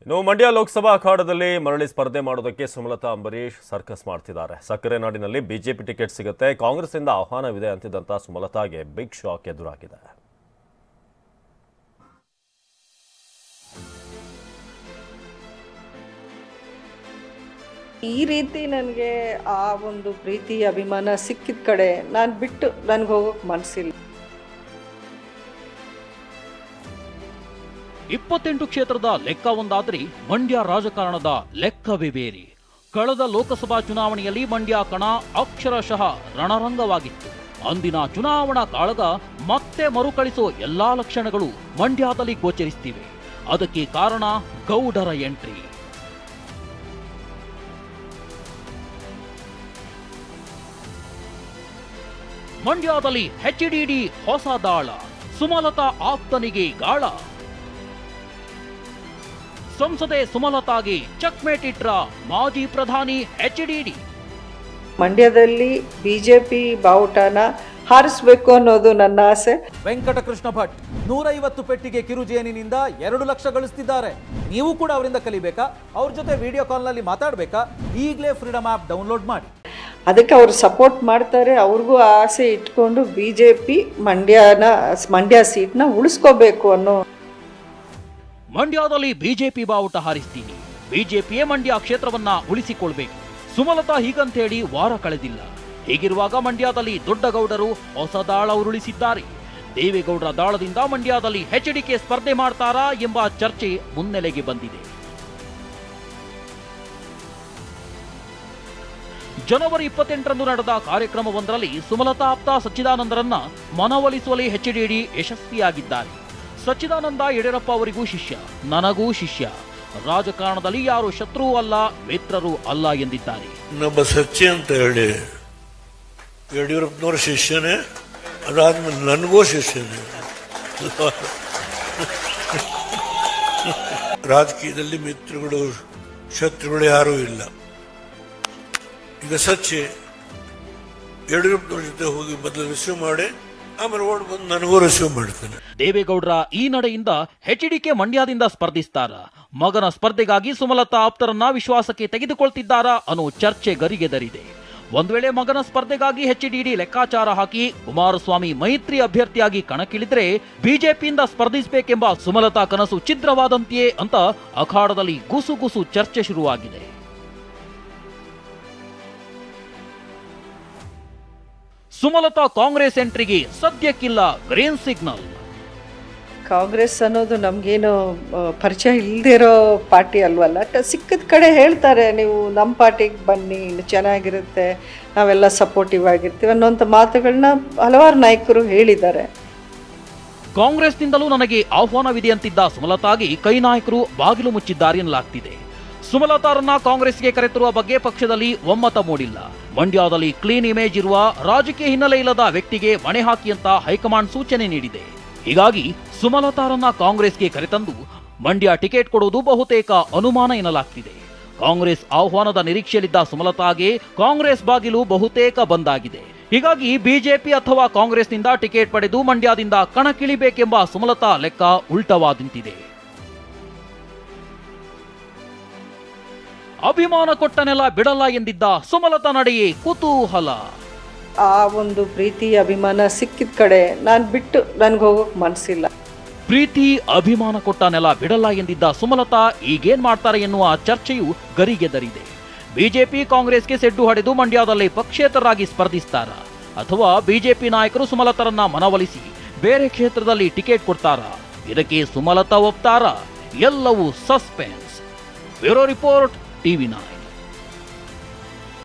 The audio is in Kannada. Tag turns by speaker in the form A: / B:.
A: ಇನ್ನು ಮಂಡ್ಯ ಲೋಕಸಭಾ ಅಖಾಡದಲ್ಲಿ ಮರಳಿ ಸ್ಪರ್ಧೆ ಮಾಡೋದಕ್ಕೆ ಸುಮಲತಾ ಅಂಬರೀಶ್ ಸರ್ಕಸ್ ಮಾಡ್ತಿದ್ದಾರೆ. ಸಕ್ಕರೆ ನಾಡಿನಲ್ಲಿ ಬಿಜೆಪಿ ಟಿಕೆಟ್ ಸಿಗುತ್ತೆ, ಕಾಂಗ್ರೆಸ್ನಿಂದ ಆಹ್ವಾನವಿದೆ ಅಂತಿದ್ದಂತ ಸುಮಲತಾಗೆ ಬಿಗ್ ಶಾಕ್ ಎದುರಾಗಿದೆ.
B: ಈ ರೀತಿ ನನಗೆ ಆ ಒಂದು ಪ್ರೀತಿ ಅಭಿಮಾನ ಸಿಕ್ಕಿದ ಕಡೆ ನಾನು ಬಿಟ್ಟು ನನಗೆ ಹೋಗೋಕೆ ಮನಸ್ಸಿಲ್ಲ.
C: 28 ಕ್ಷೇತ್ರದ ಲೆಕ್ಕ ಒಂದಾದ್ರೆ ಮಂಡ್ಯ ರಾಜಕಾರಣದ ಲೆಕ್ಕವೇ ಬೇರೆ. ಕಳೆದ ಲೋಕಸಭಾ ಚುನಾವಣೆಯಲ್ಲಿ ಮಂಡ್ಯ ಕಣ ಅಕ್ಷರಶಃ ರಣರಂಗವಾಗಿತ್ತು. ಅಂದಿನ ಚುನಾವಣಾ ಕಾಳಗ ಮತ್ತೆ ಮರುಕಳಿಸೋ ಎಲ್ಲಾ ಲಕ್ಷಣಗಳು ಮಂಡ್ಯದಲ್ಲಿ ಗೋಚರಿಸುತ್ತಿವೆ. ಅದಕ್ಕೆ ಕಾರಣ ಗೌಡರ ಎಂಟ್ರಿ. ಮಂಡ್ಯದಲ್ಲಿ ಎಚ್ಡಿಡಿ ಹೊಸ ದಾಳ, ಸುಮಲತಾ ಆಪ್ತನಿಗೆ ಗಾಳ. ಸಂಸದೆ ಸುಮಲತಾಗೆ ಚೆಕ್ಮೇಟ್ ಇಟ್ರ ಮಾಜಿ ಪ್ರಧಾನಿ ಎಚ್ಡಿಡಿ.
B: ಮಂಡ್ಯದಲ್ಲಿ ಬಿಜೆಪಿ ಬಾವುಟನ ಹಾರಿಸಬೇಕು ಅನ್ನೋದು ನನ್ನ ಆಸೆ.
D: ವೆಂಕಟಕೃಷ್ಣ ಭಟ್ 150 ಪೆಟ್ಟಿಗೆ ಕಿರುಜೇನಿನಿಂದ 2 ಲಕ್ಷ ಗಳಿಸ್ತಿದ್ದಾರೆ. ನೀವು ಕೂಡ ಅವರಿಂದ ಕಲಿಬೇಕಾ? ಅವ್ರ ಜೊತೆ ವಿಡಿಯೋ ಕಾಲ್ನಲ್ಲಿ ಮಾತಾಡಬೇಕಾ? ಈಗಲೇ ಫ್ರೀಡಮ್ ಆ್ಯಪ್ ಡೌನ್ಲೋಡ್ ಮಾಡಿ.
B: ಅದಕ್ಕೆ ಅವರು ಸಪೋರ್ಟ್ ಮಾಡ್ತಾರೆ. ಅವ್ರಿಗೂ ಆಸೆ ಇಟ್ಕೊಂಡು ಬಿಜೆಪಿ ಮಂಡ್ಯ ಸೀಟ್ನ ಉಳಿಸ್ಕೋಬೇಕು ಅನ್ನೋ.
C: ಮಂಡ್ಯದಲ್ಲಿ ಬಿಜೆಪಿ ಬಾವುಟ ಹಾರಿಸ್ತೀನಿ, ಬಿಜೆಪಿಯೇ ಮಂಡ್ಯ ಕ್ಷೇತ್ರವನ್ನ ಉಳಿಸಿಕೊಳ್ಬೇಕು. ಸುಮಲತಾ ಹೀಗಂತೇಳಿ ವಾರ ಕಳೆದಿಲ್ಲ. ಹೀಗಿರುವಾಗ ಮಂಡ್ಯದಲ್ಲಿ ದೊಡ್ಡ ಗೌಡರು ಹೊಸ ದಾಳ ಉರುಳಿಸಿದ್ದಾರೆ. ದೇವೇಗೌಡರ ದಾಳದಿಂದ ಮಂಡ್ಯದಲ್ಲಿ ಎಚ್ಡಿಕೆ ಸ್ಪರ್ಧೆ ಮಾಡ್ತಾರಾ ಎಂಬ ಚರ್ಚೆ ಮುನ್ನೆಲೆಗೆ ಬಂದಿದೆ. ಜನವರಿ 28ರಂದು ನಡೆದ ಕಾರ್ಯಕ್ರಮವೊಂದರಲ್ಲಿ ಸುಮಲತಾ ಆಪ್ತ ಸಚ್ಚಿದಾನಂದರನ್ನ ಮನವೊಲಿಸುವಲ್ಲಿ ಎಚ್ಡಿಡಿ ಯಶಸ್ವಿಯಾಗಿದ್ದಾರೆ. ಸಚ್ಚಿದಾನಂದ ಯಡಿಯೂರಪ್ಪ ಅವರಿಗೂ ಶಿಷ್ಯ, ನನಗೂ ಶಿಷ್ಯ. ರಾಜಕಾರಣದಲ್ಲಿ ಯಾರು ಶತ್ರು ಅಲ್ಲ, ಮಿತ್ರರು ಅಲ್ಲ ಎಂದಿದ್ದಾರೆ.
E: ನಮ್ಮ ಸಚ್ಚಿ ಅಂತ ಹೇಳಿ ಯಡಿಯೂರಪ್ಪನವ್ರ ಶಿಷ್ಯನೇ, ಅದಾದ್ಮೇಲೆ ನನಗೂ ಶಿಷ್ಯನೇ. ರಾಜಕೀಯದಲ್ಲಿ ಮಿತ್ರಗಳು ಶತ್ರುಗಳು ಯಾರೂ ಇಲ್ಲ. ಈಗ ಸಚ್ಚಿ ಯಡಿಯೂರಪ್ಪನವ್ರ ಜೊತೆ ಹೋಗಿ ಮೊದಲು ರಿಸೀವ್ ಮಾಡಿ ಆಮೇಲೆ ಓಡ್ ಬಂದು ನನಗೂ ರಿಸೀವ್ ಮಾಡ್ತೇನೆ.
C: ದೇವೇಗೌಡರ ಈ ನಡೆಯಿಂದ ಎಚ್ಡಿಕೆ ಮಂಡ್ಯದಿಂದ ಸ್ಪರ್ಧಿಸ್ತಾರ, ಮಗನ ಸ್ಪರ್ಧೆಗಾಗಿ ಸುಮಲತಾ ಆಪ್ತರನ್ನ ವಿಶ್ವಾಸಕ್ಕೆ ತೆಗೆದುಕೊಳ್ತಿದ್ದಾರಾ ಅನ್ನೋ ಚರ್ಚೆ ಗರಿಗೆದರಿದೆ. ಒಂದ್ ವೇಳೆ ಮಗನ ಸ್ಪರ್ಧೆಗಾಗಿ ಎಚ್ಡಿಡಿ ಲೆಕ್ಕಾಚಾರ ಹಾಕಿ ಕುಮಾರಸ್ವಾಮಿ ಮೈತ್ರಿ ಅಭ್ಯರ್ಥಿಯಾಗಿ ಕಣಕ್ಕಿಳಿದ್ರೆ ಬಿಜೆಪಿಯಿಂದ ಸ್ಪರ್ಧಿಸಬೇಕೆಂಬ ಸುಮಲತಾ ಕನಸು ಛಿದ್ರವಾದಂತೆಯೇ ಅಂತ ಅಖಾಡದಲ್ಲಿ ಗುಸುಗುಸು ಚರ್ಚೆ ಶುರುವಾಗಿದೆ. ಸುಮಲತಾ ಕಾಂಗ್ರೆಸ್ ಎಂಟ್ರಿಗೆ ಸದ್ಯಕ್ಕಿಲ್ಲ ಗ್ರೀನ್ ಸಿಗ್ನಲ್.
B: ಕಾಂಗ್ರೆಸ್ ಅನ್ನೋದು ನಮಗೇನು ಪರಿಚಯ ಇಲ್ದಿರೋ ಪಾರ್ಟಿ ಅಲ್ವಲ್ಲ. ಸಿಕ್ಕಿದ ಕಡೆ ಹೇಳ್ತಾರೆ, ನೀವು ನಮ್ಮ ಪಾರ್ಟಿಗೆ ಬನ್ನಿ, ಇನ್ನು ಚೆನ್ನಾಗಿರುತ್ತೆ, ನಾವೆಲ್ಲ ಸಪೋರ್ಟಿವ್ ಆಗಿರ್ತೀವಿ ಅನ್ನೋಂಥ ಮಾತುಗಳನ್ನ ಹಲವಾರು ನಾಯಕರು ಹೇಳಿದ್ದಾರೆ.
C: ಕಾಂಗ್ರೆಸ್ನಿಂದಲೂ ನನಗೆ ಆಹ್ವಾನವಿದೆ ಅಂತಿದ್ದ ಸುಮಲತಾಗೆ ಕೈ ನಾಯಕರು ಬಾಗಿಲು ಮುಚ್ಚಿದ್ದಾರೆ ಎನ್ನಲಾಗ್ತಿದೆ. ಸುಮಲತಾರನ್ನ ಕಾಂಗ್ರೆಸ್ಗೆ ಕರೆತರುವ ಬಗ್ಗೆ ಪಕ್ಷದಲ್ಲಿ ಒಮ್ಮತ ಮೂಡಿಲ್ಲ. ಮಂಡ್ಯದಲ್ಲಿ ಕ್ಲೀನ್ ಇಮೇಜ್ ಇರುವ, ರಾಜಕೀಯ ಹಿನ್ನೆಲೆ ಇಲ್ಲದ ವ್ಯಕ್ತಿಗೆ ಮಣೆ ಹಾಕಿ ಅಂತ ಹೈಕಮಾಂಡ್ ಸೂಚನೆ ನೀಡಿದೆ. ಹೀಗಾಗಿ ಸುಮಲತಾರನ್ನ ಕಾಂಗ್ರೆಸ್ಗೆ ಕರೆತಂದು ಮಂಡ್ಯ ಟಿಕೆಟ್ ಕೊಡುವುದು ಬಹುತೇಕ ಅನುಮಾನ ಎನ್ನಲಾಗ್ತಿದೆ. ಕಾಂಗ್ರೆಸ್ ಆಹ್ವಾನದ ನಿರೀಕ್ಷೆಯಲ್ಲಿದ್ದ ಸುಮಲತಾಗೆ ಕಾಂಗ್ರೆಸ್ ಬಾಗಿಲು ಬಹುತೇಕ ಬಂದಾಗಿದೆ. ಹೀಗಾಗಿ ಬಿಜೆಪಿ ಅಥವಾ ಕಾಂಗ್ರೆಸ್ನಿಂದ ಟಿಕೆಟ್ ಪಡೆದು ಮಂಡ್ಯದಿಂದ ಕಣಕ್ಕಿಳಿಬೇಕೆಂಬ ಸುಮಲತಾ ಲೆಕ್ಕ ಉಲ್ಟವಾದಿಂತಿದೆ. ಅಭಿಮಾನ ಕೊಟ್ಟ ನೆಲ ಬಿಡಲ್ಲ ಎಂದಿದ್ದ ಸುಮಲತಾ ನಡೆಯೇ ಕುತೂಹಲ.
B: ಆ ಒಂದು ಪ್ರೀತಿ ಅಭಿಮಾನ ಸಿಕ್ಕಿದ ಕಡೆ ನಾನು ಬಿಟ್ಟು ನನಗೆ ಹೋಗೋಕೆ ಮನಸ್ಸಿಲ್ಲ.
C: ಪ್ರೀತಿ ಅಭಿಮಾನ ಕೊಟ್ಟ ನೆಲ ಬಿಡಲ್ಲ ಎಂದಿದ್ದ ಸುಮಲತಾ ಈಗೇನ್ ಮಾಡ್ತಾರೆ ಎನ್ನುವ ಚರ್ಚೆಯು ಗರಿಗೆದರಿದೆ. ಬಿಜೆಪಿ ಕಾಂಗ್ರೆಸ್ಗೆ ಸೆಡ್ಡು ಹೊಡೆದು ಮಂಡ್ಯದಲ್ಲಿ ಪಕ್ಷೇತರರಾಗಿ ಸ್ಪರ್ಧಿಸ್ತಾರ, ಅಥವಾ ಬಿಜೆಪಿ ನಾಯಕರು ಸುಮಲತಾರನ್ನ ಮನವೊಲಿಸಿ ಬೇರೆ ಕ್ಷೇತ್ರದಲ್ಲಿ ಟಿಕೆಟ್ ಕೊಡ್ತಾರಾ? ಇದಕ್ಕೆ ಸುಮಲತಾ ಒಪ್ತಾರಾ? ಎಲ್ಲವೂ ಸಸ್ಪೆನ್ಸ್. Bureau report, TV9.